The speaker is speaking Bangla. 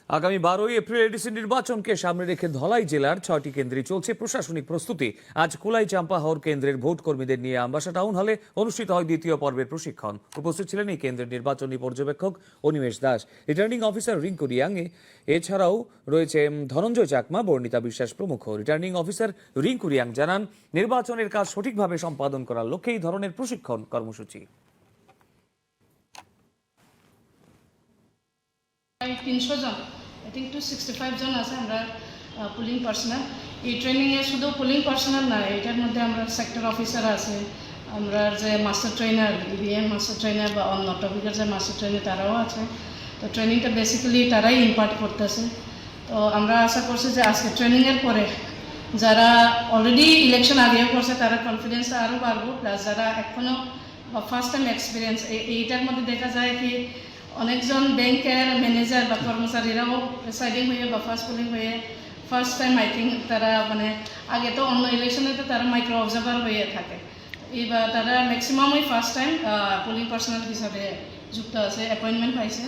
আগামী 12ই এপ্রিল এডিসি নির্বাচনকে সামনে রেখে ধলাই জেলার 6টি কেন্দ্রে চলছে প্রশাসনিক প্রস্তুতি। আজ কুলাই চাম্পা হাওর কেন্দ্রের ভোট কর্মীদের নিয়ে আমবাসা টাউন হলে অনুষ্ঠিত হয় দ্বিতীয় পর্বের প্রশিক্ষণ। উপস্থিত ছিলেন এই কেন্দ্রের নির্বাচনী পর্যবেক্ষক অনিমেষ দাস, রিটার্নিং অফিসার রিঙ্কু রিয়াং, এছাড়াও রয়েছে ধনঞ্জয় চাকমা, বর্ণিতা বিশ্বাস প্রমুখ। রিটার্নিং অফিসার রিঙ্কু রিয়াং জানান, নির্বাচনের কাজ সঠিকভাবে সম্পাদন করার লক্ষ্যে এই ধরনের প্রশিক্ষণ কর্মসূচি। 300 জন, আই থিঙ্ক 265 জন আছে আমরা পুলিং পার্সোনাল। এই ট্রেনিংয়ে শুধু পুলিং পার্সোনাল না, এটার মধ্যে আমরা সেক্টর অফিসার আছে, আমরা যে master trainer, EVM master trainer বা অন্য টপিকের যে মাস্টার ট্রেনার তারাও আছে। তো ট্রেনিংটা বেসিক্যালি তারাই ইম্পার্ট করতেছে। তো আমরা আশা করছি যে আজকে ট্রেনিংয়ের পরে যারা অলরেডি ইলেকশন আগেও করছে তারা কনফিডেন্সটা আরও বাড়বো, প্লাস যারা এখনও ফার্স্ট টাইম এক্সপিরিয়েন্স, এইটার মধ্যে দেখা যায় কি অনেকজন ব্যাংকের ম্যানেজার বা কর্মচারীরাও প্রেসাইডিং হয়ে বা ফার্স্ট পোলিং হয়ে ফার্স্ট টাইম আই থিঙ্ক তারা মানে আগে তো অন্য ইলেকশনে তো তারা মাইক্রো অবজার্ভার হয়ে থাকে, এবার তারা ম্যাক্সিমামই ফার্স্ট টাইম পোলিং পার্সোনাল হিসাবে যুক্ত আছে, অ্যাপয়েন্টমেন্ট পাইছে।